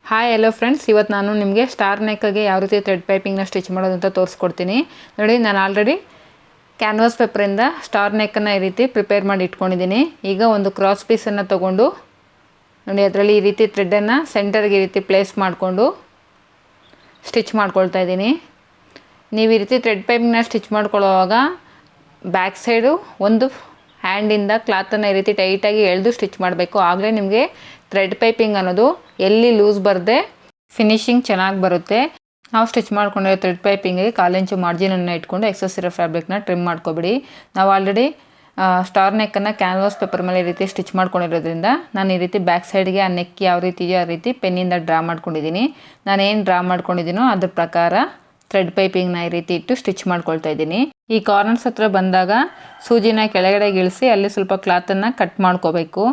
Hi hello friends, ಇವತ್ತು ನಾನು ನಿಮಗೆ ಸ್ಟಾರ್ ನೆಕ್ಗೆ ಯಾವ ರೀತಿ ಥ್ರೆಡ್ ಪೈಪಿಂಗ್ನ ಸ್ಟಿಚ್ ಮಾಡೋದು ಅಂತ ತೋರಿಸ್ಕೊಡ್ತೀನಿ. ನೋಡಿ, ನಾನು ಆಲ್ರೆಡಿ ಕ್ಯಾನ್ವಾಸ್ ಪೇಪರಿಂದ ಸ್ಟಾರ್ ನೆಕ್ಕನ್ನು ಈ ರೀತಿ ಪ್ರಿಪೇರ್ ಮಾಡಿ ಇಟ್ಕೊಂಡಿದ್ದೀನಿ. ಈಗ ಒಂದು ಕ್ರಾಸ್ ಪೀಸನ್ನು ತೊಗೊಂಡು ನೋಡಿ, ಅದರಲ್ಲಿ ಈ ರೀತಿ ಥ್ರೆಡ್ಡನ್ನು ಸೆಂಟರ್ಗೆ ಈ ರೀತಿ ಪ್ಲೇಸ್ ಮಾಡಿಕೊಂಡು ಸ್ಟಿಚ್ ಮಾಡ್ಕೊಳ್ತಾ ಇದ್ದೀನಿ. ನೀವು ಈ ರೀತಿ ಥ್ರೆಡ್ ಪೈಪಿಂಗ್ನ ಸ್ಟಿಚ್ ಮಾಡ್ಕೊಳ್ಳೋವಾಗ ಬ್ಯಾಕ್ ಸೈಡು ಒಂದು ಹ್ಯಾಂಡಿಂದ ಕ್ಲಾತನ್ನು ಈ ರೀತಿ ಟೈಟಾಗಿ ಎಳೆದು ಸ್ಟಿಚ್ ಮಾಡಬೇಕು. ಆಗಲೇ ನಿಮಗೆ ಥ್ರೆಡ್ ಪೈಪಿಂಗ್ ಅನ್ನೋದು ಎಲ್ಲಿ ಲೂಸ್ ಬರದೆ ಫಿನಿಶಿಂಗ್ ಚೆನ್ನಾಗಿ ಬರುತ್ತೆ. ನಾವು ಸ್ಟಿಚ್ ಮಾಡ್ಕೊಂಡಿರೋ ಥ್ರೆಡ್ ಪೈಪಿಂಗಿಗೆ 1/4 ಇಂಚು ಮಾರ್ಜಿನನ್ನು ಇಟ್ಕೊಂಡು ಎಕ್ಸಸ್ ಇರೋ ಫ್ಯಾಬ್ರಿಕ್ನ ಟ್ರಿಮ್ ಮಾಡ್ಕೊಬಿಡಿ. ನಾವು ಆಲ್ರೆಡಿ ಸ್ಟಾರ್ ನೆಕ್ಕನ್ನು ಕ್ಯಾನ್ವಾಸ್ ಪೇಪರ್ ಮೇಲೆ ಈ ರೀತಿ ಸ್ಟಿಚ್ ಮಾಡ್ಕೊಂಡಿರೋದ್ರಿಂದ ನಾನು ಈ ರೀತಿ ಬ್ಯಾಕ್ ಸೈಡ್ಗೆ ಆ ನೆಕ್ ಯಾವ ರೀತಿ ಇದೆಯೋ ಆ ರೀತಿ ಪೆನ್ನಿಂದ ಡ್ರಾ ಮಾಡ್ಕೊಂಡಿದ್ದೀನಿ. ನಾನೇನು ಡ್ರಾ ಮಾಡ್ಕೊಂಡಿದ್ದೀನೋ ಅದ್ರ ಪ್ರಕಾರ ಥ್ರೆಡ್ ಪೈಪಿಂಗ್ನ ಈ ರೀತಿ ಇಟ್ಟು ಸ್ಟಿಚ್ ಮಾಡ್ಕೊಳ್ತಾ ಇದ್ದೀನಿ. ಈ ಕಾರ್ನರ್ಸ್ ಹತ್ರ ಬಂದಾಗ ಸೂಜಿನ ಕೆಳಗಡೆ ಇಳಿಸಿ ಅಲ್ಲಿ ಸ್ವಲ್ಪ ಕ್ಲಾತನ್ನು ಕಟ್ ಮಾಡ್ಕೋಬೇಕು.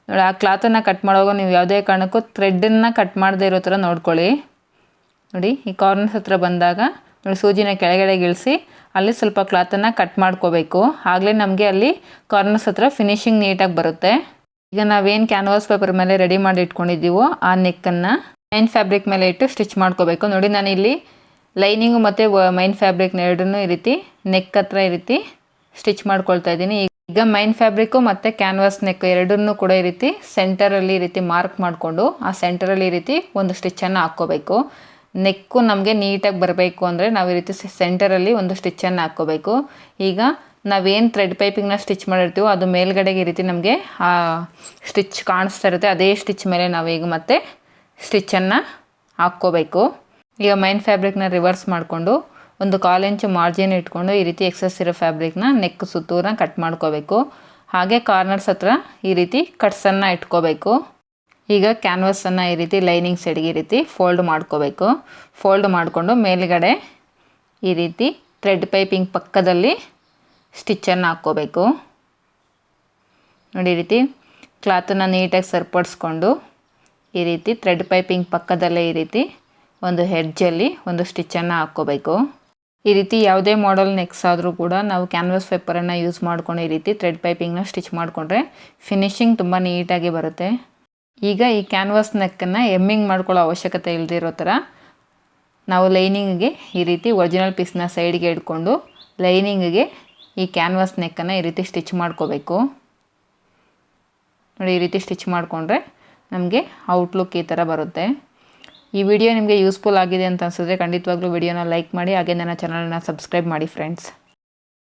ನೋಡಿ, ಆ ಕ್ಲಾತನ್ನು ಕಟ್ ಮಾಡುವಾಗ ನೀವು ಯಾವುದೇ ಕಾರಣಕ್ಕೂ ಥ್ರೆಡ್ಡನ್ನು ಕಟ್ ಮಾಡದೇ ಇರೋ ಥರ ನೋಡ್ಕೊಳ್ಳಿ. ನೋಡಿ, ಈ ಕಾರ್ನರ್ಸ್ ಹತ್ರ ಬಂದಾಗ ನೋಡಿ, ಸೂಜಿನ ಕೆಳಗಡೆ ಇಳಿಸಿ ಅಲ್ಲಿ ಸ್ವಲ್ಪ ಕ್ಲಾತನ್ನು ಕಟ್ ಮಾಡ್ಕೋಬೇಕು. ಆಗಲೇ ನಮಗೆ ಅಲ್ಲಿ ಕಾರ್ನರ್ಸ್ ಹತ್ರ ಫಿನಿಶಿಂಗ್ ನೀಟಾಗಿ ಬರುತ್ತೆ. ಈಗ ನಾವೇನು ಕ್ಯಾನ್ವಾಸ್ ಪೇಪರ್ ಮೇಲೆ ರೆಡಿ ಮಾಡಿ ಇಟ್ಕೊಂಡಿದ್ದೀವೋ ಆ ನೆಕ್ಕನ್ನು ಮೈನ್ ಫ್ಯಾಬ್ರಿಕ್ ಮೇಲೆ ಇಟ್ಟು ಸ್ಟಿಚ್ ಮಾಡ್ಕೋಬೇಕು. ನೋಡಿ, ನಾನಿಲ್ಲಿ ಲೈನಿಂಗು ಮತ್ತು ಮೈನ್ ಫ್ಯಾಬ್ರಿಕ್ನ ಎರಡನ್ನೂ ಈ ರೀತಿ ನೆಕ್ ಹತ್ರ ಈ ರೀತಿ ಸ್ಟಿಚ್ ಮಾಡ್ಕೊಳ್ತಾ ಇದ್ದೀನಿ. ಈಗ ಮೈನ್ ಫ್ಯಾಬ್ರಿಕ್ಕು ಮತ್ತು ಕ್ಯಾನ್ವಾಸ್ ನೆಕ್ ಎರಡನ್ನೂ ಕೂಡ ಈ ರೀತಿ ಸೆಂಟರಲ್ಲಿ ಈ ರೀತಿ ಮಾರ್ಕ್ ಮಾಡಿಕೊಂಡು ಆ ಸೆಂಟರಲ್ಲಿ ಈ ರೀತಿ ಒಂದು ಸ್ಟಿಚ್ಚನ್ನು ಹಾಕ್ಕೋಬೇಕು. ನೆಕ್ಕು ನಮಗೆ ನೀಟಾಗಿ ಬರಬೇಕು ಅಂದರೆ ನಾವು ಈ ರೀತಿ ಸೆಂಟರಲ್ಲಿ ಒಂದು ಸ್ಟಿಚ್ಚನ್ನು ಹಾಕ್ಕೋಬೇಕು. ಈಗ ನಾವೇನು ಥ್ರೆಡ್ ಪೈಪಿಂಗ್ನ ಸ್ಟಿಚ್ ಮಾಡಿರ್ತೀವೋ ಅದು ಮೇಲ್ಗಡೆಗೆ ಈ ರೀತಿ ನಮಗೆ ಆ ಸ್ಟಿಚ್ ಕಾಣಿಸ್ತಾ ಇರುತ್ತೆ. ಅದೇ ಸ್ಟಿಚ್ ಮೇಲೆ ನಾವು ಈಗ ಮತ್ತೆ ಸ್ಟಿಚ್ಚನ್ನು ಹಾಕ್ಕೋಬೇಕು. ಈಗ ಮೈನ್ ಫ್ಯಾಬ್ರಿಕ್ನ ರಿವರ್ಸ್ ಮಾಡಿಕೊಂಡು ಒಂದು 1/4 ಇಂಚು ಮಾರ್ಜಿನ್ ಇಟ್ಕೊಂಡು ಈ ರೀತಿ ಎಕ್ಸಸ್ ಇರೋ ಫ್ಯಾಬ್ರಿಕ್ನ ನೆಕ್ ಸುತ್ತೂರನ್ನ ಕಟ್ ಮಾಡ್ಕೋಬೇಕು. ಹಾಗೆ ಕಾರ್ನರ್ಸ್ ಹತ್ರ ಈ ರೀತಿ ಕಟ್ಸನ್ನು ಇಟ್ಕೋಬೇಕು. ಈಗ ಕ್ಯಾನ್ವಾಸನ್ನು ಈ ರೀತಿ ಲೈನಿಂಗ್ ಸೈಡ್ಗೆ ಈ ರೀತಿ ಫೋಲ್ಡ್ ಮಾಡ್ಕೋಬೇಕು. ಫೋಲ್ಡ್ ಮಾಡಿಕೊಂಡು ಮೇಲ್ಗಡೆ ಈ ರೀತಿ ಥ್ರೆಡ್ ಪೈಪಿಂಗ್ ಪಕ್ಕದಲ್ಲಿ ಸ್ಟಿಚ್ಚನ್ನು ಹಾಕ್ಕೋಬೇಕು. ನೋಡಿ, ಈ ರೀತಿ ಕ್ಲಾತನ್ನು ನೀಟಾಗಿ ಸರಿಪಡಿಸ್ಕೊಂಡು ಈ ರೀತಿ ಥ್ರೆಡ್ ಪೈಪಿಂಗ್ ಪಕ್ಕದಲ್ಲೇ ಈ ರೀತಿ ಒಂದು ಹೆಡ್ಜಲ್ಲಿ ಒಂದು ಸ್ಟಿಚ್ಚನ್ನು ಹಾಕ್ಕೋಬೇಕು. ಈ ರೀತಿ ಯಾವುದೇ ಮಾಡೆಲ್ ನೆಕ್ಸ್ ಆದರೂ ಕೂಡ ನಾವು ಕ್ಯಾನ್ವಾಸ್ ಪೇಪರನ್ನು ಯೂಸ್ ಮಾಡ್ಕೊಂಡು ಈ ರೀತಿ ಥ್ರೆಡ್ ಪೈಪಿಂಗ್ನ ಸ್ಟಿಚ್ ಮಾಡಿಕೊಂಡ್ರೆ ಫಿನಿಶಿಂಗ್ ತುಂಬ ನೀಟಾಗಿ ಬರುತ್ತೆ. ಈಗ ಈ ಕ್ಯಾನ್ವಾಸ್ ನೆಕ್ಕನ್ನು ಎಮ್ಮಿಂಗ್ ಮಾಡ್ಕೊಳ್ಳೋ ಅವಶ್ಯಕತೆ ಇಲ್ಲದಿರೋ ಥರ ನಾವು ಲೈನಿಂಗಿಗೆ ಈ ರೀತಿ ಒರಿಜಿನಲ್ ಪೀಸ್ನ ಸೈಡ್ಗೆ ಇಟ್ಕೊಂಡು ಲೈನಿಂಗಿಗೆ ಈ ಕ್ಯಾನ್ವಾಸ್ ನೆಕ್ಕನ್ನು ಈ ರೀತಿ ಸ್ಟಿಚ್ ಮಾಡ್ಕೋಬೇಕು. ನೋಡಿ, ಈ ರೀತಿ ಸ್ಟಿಚ್ ಮಾಡಿಕೊಂಡ್ರೆ ನಮಗೆ ಔಟ್ಲುಕ್ ಈ ಥರ ಬರುತ್ತೆ. ಈ ವಿಡಿಯೋ ನಿಮಗೆ ಯೂಸ್ಫುಲ್ ಆಗಿದೆ ಅಂತ ಅನಿಸಿದ್ರೆ ಖಂಡಿತವಾಗ್ಲೂ ವಿಡಿಯೋನ ಲೈಕ್ ಮಾಡಿ, ಹಾಗೆ ನನ್ನ ಚಾನಲನ್ನು ಸಬ್ಸ್ಕ್ರೈಬ್ ಮಾಡಿ ಫ್ರೆಂಡ್ಸ್.